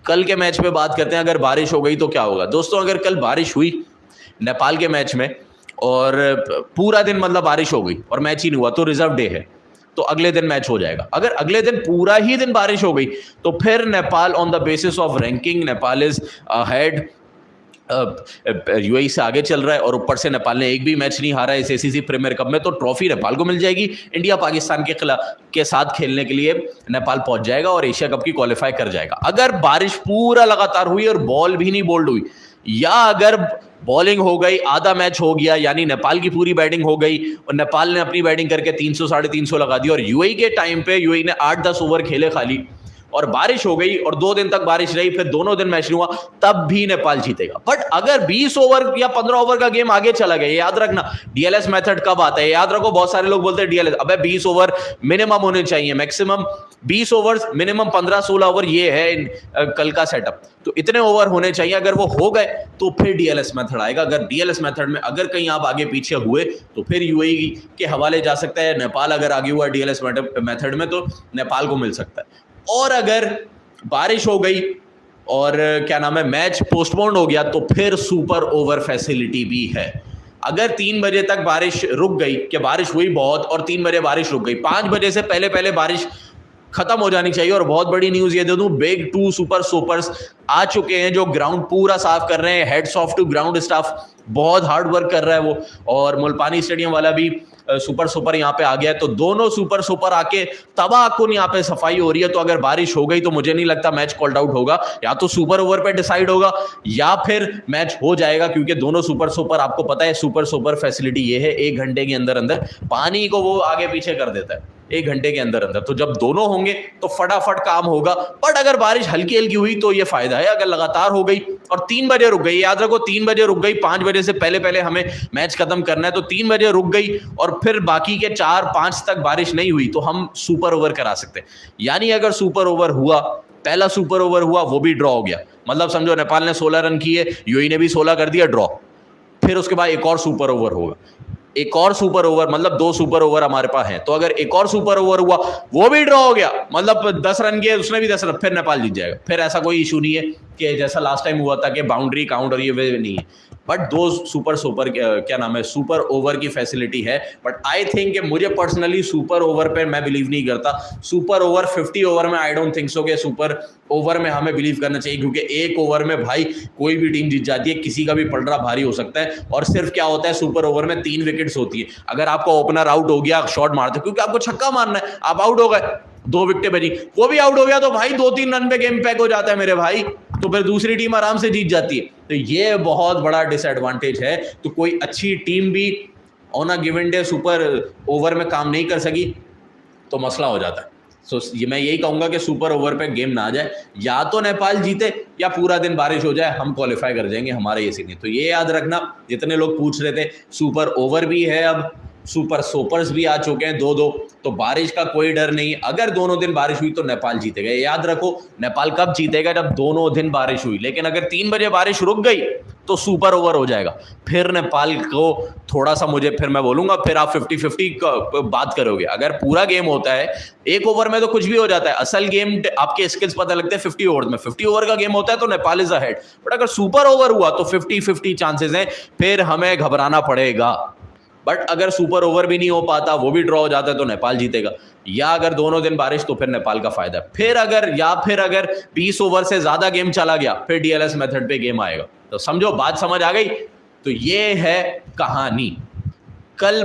कल के मैच पे बात करते हैं। अगर बारिश हो गई तो क्या होगा दोस्तों? अगर कल बारिश हुई नेपाल के मैच में और पूरा दिन मतलब बारिश हो गई और मैच ही नहीं हुआ तो रिजर्व डे है, तो अगले दिन मैच हो जाएगा। अगर अगले दिन पूरा ही दिन बारिश हो गई तो फिर Nepal on the basis of ranking Nepal is ahead, UAE से आगे चल रहा है और ऊपर से नेपाल ने एक भी मैच नहीं हारा इस एसीसी प्रीमियर कप में, तो ट्रॉफी नेपाल को मिल जाएगी। इंडिया पाकिस्तान के खिलाफ के साथ खेलने के लिए नेपाल पहुंच जाएगा और एशिया कप की क्वालिफाई कर जाएगा। अगर बारिश पूरा लगातार हुई और बॉल भी नहीं बोल्ड हुई, या अगर बॉलिंग हो गई, आधा मैच हो गया, यानी नेपाल की पूरी बैटिंग हो गई और नेपाल ने अपनी बैटिंग करके 300 साढ़े 300 लगा दी और यूएई के टाइम पे यूएई ने 8-10 ओवर खेले खाली और बारिश हो गई और 2 दिन तक बारिश रही, फिर दोनों दिन मैच नहीं हुआ, तब भी नेपाल जीतेगा। बट अगर 20 ओवर या 15 ओवर का गेम आगे चला गया, याद रखना डीएलएस मेथड कब आता है, याद रखो बहुत सारे लोग बोलते हैं डीएलएस, अबे 20 ओवर मिनिमम होने चाहिए, मैक्सिमम 20 ओवर, मिनिमम 15-16 ओवर, ये है कल का सेटअप, तो इतने ओवर होने चाहिए। अगर वो हो गए तो फिर डीएलएस मेथड आएगा। अगर डीएलएस मेथड में अगर कहीं आप आगे पीछे हुए तो फिर यूएई के हवाले जा सकता है। नेपाल अगर आगे हुआ डीएलएस मेथड में तो नेपाल को मिल सकता है। और अगर बारिश हो गई और क्या नाम है मैच पोस्टपोन हो गया तो फिर सुपर ओवर फैसिलिटी भी है। अगर 3 बजे तक बारिश रुक गई, कि बारिश हुई बहुत और 3 बजे बारिश रुक गई, 5 बजे से पहले पहले बारिश खत्म हो जानी चाहिए। और बहुत बड़ी न्यूज़ ये दे दूं, बिग 2 सुपर सोपर्स आ चुके हैं जो ग्राउंड पूरा साफ कर रहे हैं। Heads off to ground staff, बहुत हार्ड वर्क कर रहा है वो। और मुल्तानी स्टेडियम वाला भी सुपर सुपर यहाँ पे आ गया है, तो दोनों सुपर सुपर आके तबाहकुन यहाँ पे सफाई हो रही है। तो अगर बारिश हो गई तो मुझे नहीं लगता मैच कॉल्ड आउट होगा, या तो सुपर ओवर पे डिसाइड होगा या फिर मैच हो जाएगा, क्योंकि दोनों सुपर सुपर, आपको पता है सुपर सुपर फैसिलिटी ये है 1 घंटे के अंदर अंदर पानी को वो आगे पीछे कर देता है 1 घंटे के अंदर अंदर। तो जब दोनों होंगे तो फटाफट काम होगा। बट अगर बारिश हल्की हल्की हुई तो ये फायदा है, अगर लगातार हो गई और 3 बजे रुक गई, याद रखो 3 बजे रुक गई, 5 बजे से पहले पहले हमें मैच खत्म करना है, तो 3 बजे रुक गई और फिर बाकी के 4-5 तक बारिश नहीं हुई तो हम सुपर ओवर करा सकते हैं। यानी अगर सुपर ओवर हुआ, पहला सुपर ओवर हुआ, वो भी ड्रॉ हो गया, मतलब समझो नेपाल ने 16 रन किए, यूएई ने भी 16 कर दिया, ड्रॉ। फिर उसके बाद एक और सुपर ओवर होगा, एक और सुपर ओवर, मतलब 2 सुपर ओवर हमारे पास हैं। तो अगर एक और सुपर ओवर हुआ, वो भी ड्रॉ हो गया, मतलब 10 रन किए, उसने भी 10 रन, फिर नेपाल जीत जाएगा। फिर ऐसा कोई इशू नहीं है कि जैसा लास्ट टाइम हुआ था कि बाउंड्री काउंट और ये वे नहीं है। बट 2 सुपर क्या नाम है सुपर ओवर की फैसिलिटी है। बट आई थिंक, मुझे पर्सनली सुपर ओवर पे मैं बिलीव नहीं करता। सुपर ओवर 50 ओवर में आई डोंट थिंक सो कि सुपर ओवर में हमें बिलीव करना चाहिए, क्योंकि एक ओवर में भाई कोई भी टीम जीत जाती है, किसी का भी पलड़ा भारी हो सकता है। और सिर्फ क्या होता है सुपर ओवर में 3 विकेट्स होती है। अगर आपका ओपनर आउट हो गया, शॉट मारते क्योंकि आपको छक्का मारना है, आप आउट हो गए, 2 विकेटें बची, वो भी आउट हो गया, तो भाई 2-3 रन पे गेम पैक हो जाता है मेरे भाई, तो फिर दूसरी टीम आराम से जीत जाती है। तो ये बहुत बड़ा डिसएडवांटेज है। तो कोई अच्छी टीम भी on a given day super over में काम नहीं कर सकी तो मसला हो जाता है। सो ये मैं यही कहूंगा कि सुपर ओवर पे गेम ना आ जाए, या तो नेपाल जीते या पूरा दिन बारिश हो जाए, हम क्वालिफाई कर जाएंगे, हमारे ये सीन है। तो ये याद रखना, जितने लोग पूछ रहे थे, सुपर ओवर भी है, अब सुपर सोपर्स भी आ चुके हैं 2-2, तो बारिश का कोई डर नहीं। अगर दोनों दिन बारिश हुई तो नेपाल जीतेगा। याद रखो नेपाल कब जीतेगा, जब दोनों दिन बारिश हुई। लेकिन अगर 3 बजे बारिश रुक गई तो सुपर ओवर हो जाएगा, फिर नेपाल को थोड़ा सा, मुझे फिर मैं बोलूंगा, फिर आप 50-50 बात करोगे। अगर पूरा गेम होता है 1 ओवर में तो कुछ भी हो जाता है, असल गेम आपके स्किल्स पता लगते हैं 50 ओवर में। 50 ओवर का गेम होता है तो नेपाल इज अहेड। बट अगर सुपर ओवर हुआ तो 50-50 चांसेस हैं, फिर हमें घबराना पड़ेगा। बट अगर सुपर ओवर भी नहीं हो पाता, वो भी ड्रॉ हो जाता है, तो नेपाल जीतेगा। या अगर दोनों दिन बारिश तो फिर नेपाल का फायदा। फिर अगर 20 ओवर से ज्यादा गेम चला गया, फिर डीएलएस मेथड पे गेम आएगा। तो समझो, बात समझ आ गई। तो ये है कहानी। कल